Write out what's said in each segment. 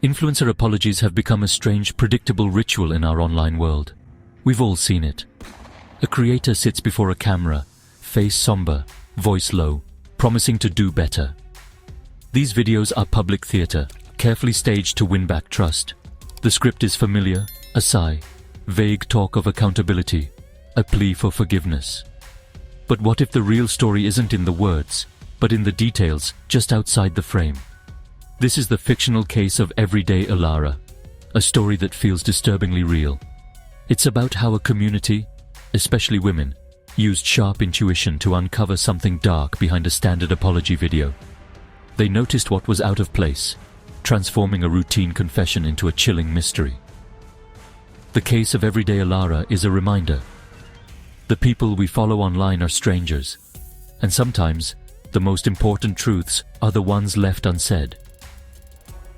Influencer apologies have become a strange, predictable ritual in our online world. We've all seen it. A creator sits before a camera, face somber, voice low, promising to do better. These videos are public theater, carefully staged to win back trust. The script is familiar, a sigh, vague talk of accountability, a plea for forgiveness. But what if the real story isn't in the words, but in the details just outside the frame? This is the fictional case of Everyday Ilara, a story that feels disturbingly real. It's about how a community, especially women, used sharp intuition to uncover something dark behind a standard apology video. They noticed what was out of place, transforming a routine confession into a chilling mystery. The case of Everyday Ilara is a reminder. The people we follow online are strangers, and sometimes the most important truths are the ones left unsaid.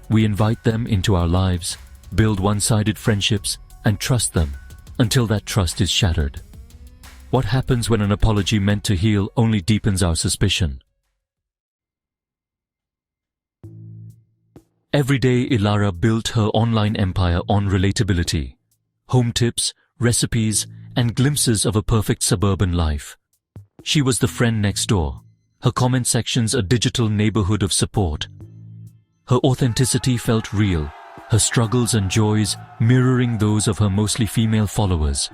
We invite them into our lives, build one-sided friendships, and trust them until that trust is shattered. What happens when an apology meant to heal only deepens our suspicion? Everyday Ilara built her online empire on relatability, home tips, recipes, and glimpses of a perfect suburban life. She was the friend next door, her comment sections a digital neighborhood of support. Her authenticity felt real, her struggles and joys mirroring those of her mostly female followers.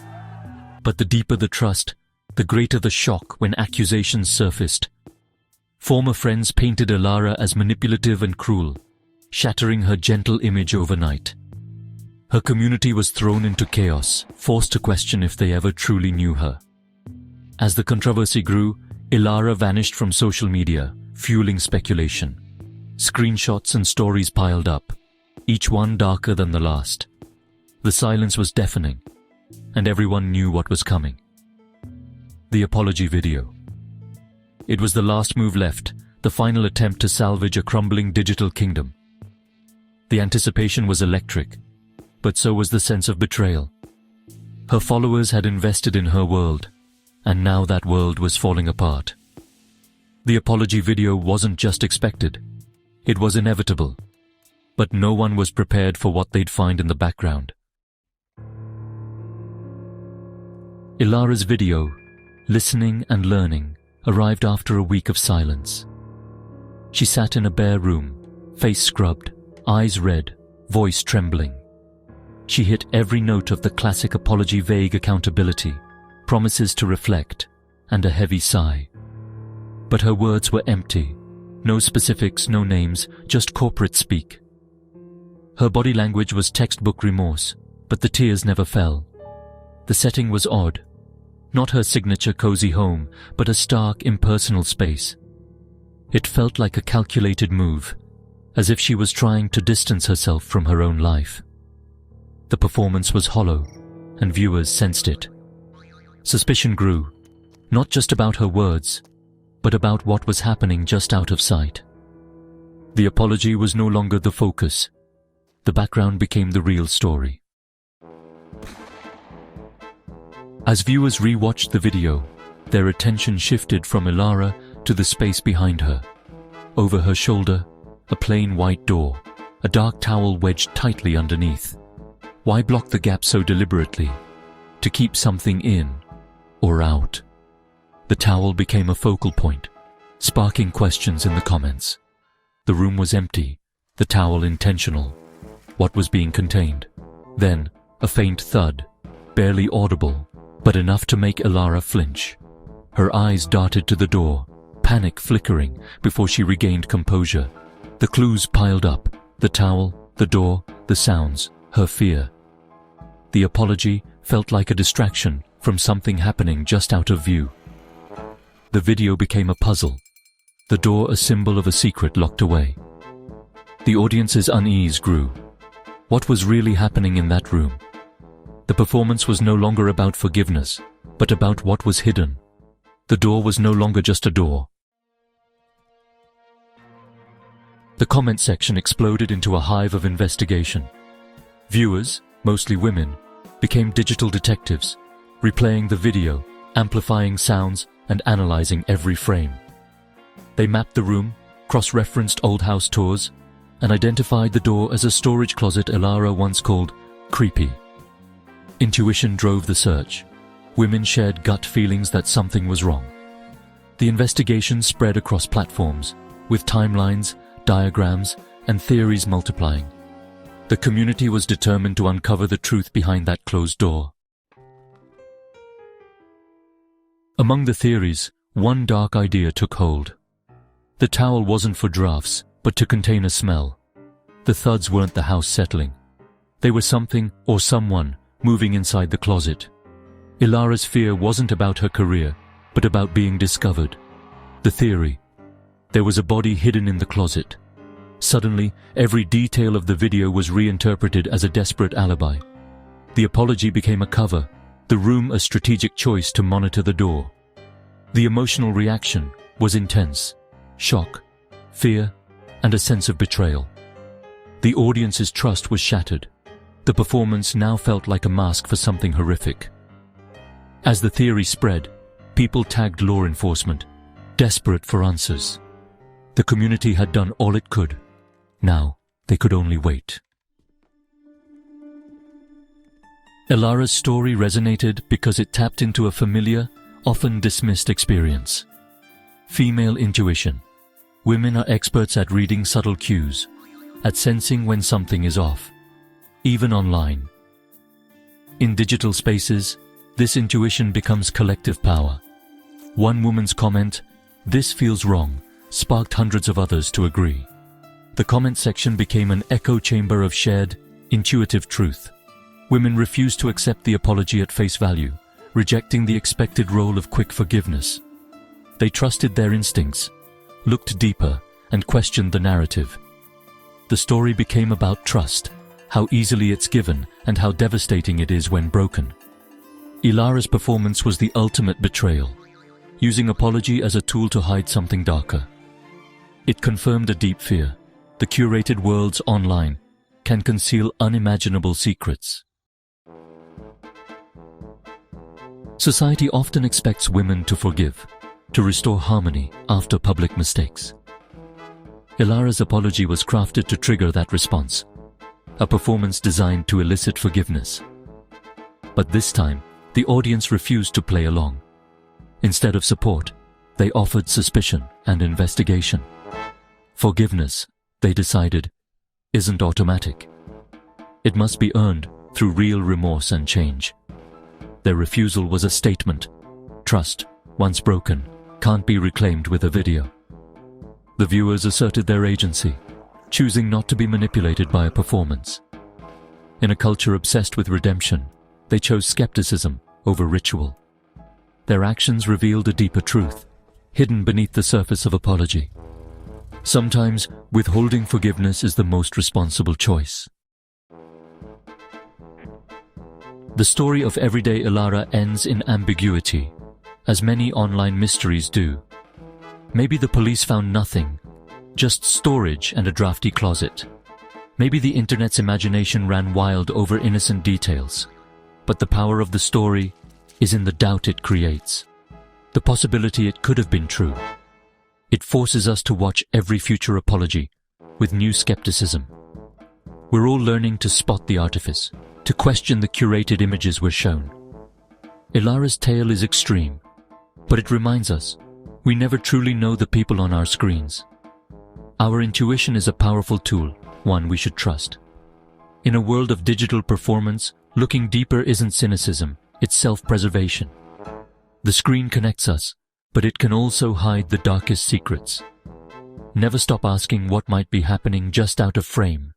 But the deeper the trust, the greater the shock when accusations surfaced. Former friends painted Ilara as manipulative and cruel, shattering her gentle image overnight. Her community was thrown into chaos, forced to question if they ever truly knew her. As the controversy grew, Ilara vanished from social media, fueling speculation. Screenshots and stories piled up, each one darker than the last. The silence was deafening, and everyone knew what was coming. The apology video. It was the last move left, the final attempt to salvage a crumbling digital kingdom. The anticipation was electric, but so was the sense of betrayal. Her followers had invested in her world, and now that world was falling apart. The apology video wasn't just expected. It was inevitable, but no one was prepared for what they'd find in the background. Ilara's video, Listening and Learning, arrived after a week of silence. She sat in a bare room, face scrubbed, eyes red, voice trembling. She hit every note of the classic apology: vague accountability, promises to reflect, and a heavy sigh. But her words were empty. No specifics, no names, just corporate speak. Her body language was textbook remorse, but the tears never fell. The setting was odd. Not her signature cozy home, but a stark, impersonal space. It felt like a calculated move, as if she was trying to distance herself from her own life. The performance was hollow, and viewers sensed it. Suspicion grew, not just about her words, but about what was happening just out of sight. The apology was no longer the focus. The background became the real story. As viewers re-watched the video, their attention shifted from Ilara to the space behind her. Over her shoulder, a plain white door, a dark towel wedged tightly underneath. Why block the gap so deliberately? To keep something in or out? The towel became a focal point, sparking questions in the comments. The room was empty, the towel intentional. What was being contained? Then, a faint thud, barely audible, but enough to make Ilara flinch. Her eyes darted to the door, panic flickering before she regained composure. The clues piled up: the towel, the door, the sounds, her fear. The apology felt like a distraction from something happening just out of view. The video became a puzzle, the door a symbol of a secret locked away. The audience's unease grew. What was really happening in that room? The performance was no longer about forgiveness, but about what was hidden. The door was no longer just a door. The comment section exploded into a hive of investigation. Viewers, mostly women, became digital detectives, replaying the video, amplifying sounds, and analyzing every frame. They mapped the room, cross-referenced old house tours, and identified the door as a storage closet Elara once called creepy. Intuition drove the search. Women shared gut feelings that something was wrong. The investigation spread across platforms, with timelines, diagrams, and theories multiplying. The community was determined to uncover the truth behind that closed door. Among the theories, one dark idea took hold. The towel wasn't for drafts, but to contain a smell. The thuds weren't the house settling. They were something or someone moving inside the closet. Elara's fear wasn't about her career, but about being discovered. The theory: there was a body hidden in the closet. Suddenly, every detail of the video was reinterpreted as a desperate alibi. The apology became a cover, the room a strategic choice to monitor the door. The emotional reaction was intense: shock, fear, and a sense of betrayal. The audience's trust was shattered. The performance now felt like a mask for something horrific. As the theory spread, people tagged law enforcement, desperate for answers. The community had done all it could. Now, they could only wait. Elara's story resonated because it tapped into a familiar, often dismissed experience. Female intuition. Women are experts at reading subtle cues, at sensing when something is off, even online. In digital spaces, this intuition becomes collective power. One woman's comment, "This feels wrong," sparked hundreds of others to agree. The comment section became an echo chamber of shared, intuitive truth. Women refused to accept the apology at face value, rejecting the expected role of quick forgiveness. They trusted their instincts, looked deeper, and questioned the narrative. The story became about trust, how easily it's given and how devastating it is when broken. Elara's performance was the ultimate betrayal, using apology as a tool to hide something darker. It confirmed a deep fear: the curated worlds online can conceal unimaginable secrets. Society often expects women to forgive, to restore harmony after public mistakes. Elara's apology was crafted to trigger that response, a performance designed to elicit forgiveness. But this time, the audience refused to play along. Instead of support, they offered suspicion and investigation. Forgiveness, they decided, isn't automatic. It must be earned through real remorse and change. Their refusal was a statement: trust, once broken, can't be reclaimed with a video. The viewers asserted their agency, choosing not to be manipulated by a performance. In a culture obsessed with redemption, they chose skepticism over ritual. Their actions revealed a deeper truth, hidden beneath the surface of apology. Sometimes, withholding forgiveness is the most responsible choice. The story of everyday Elara ends in ambiguity, as many online mysteries do. Maybe the police found nothing, just storage and a drafty closet. Maybe the internet's imagination ran wild over innocent details. But the power of the story is in the doubt it creates, the possibility it could have been true. It forces us to watch every future apology with new skepticism. We're all learning to spot the artifice, to question the curated images we're shown. Elara's tale is extreme, but it reminds us we never truly know the people on our screens. Our intuition is a powerful tool, one we should trust. In a world of digital performance, looking deeper isn't cynicism, it's self-preservation. The screen connects us, but it can also hide the darkest secrets. Never stop asking what might be happening just out of frame.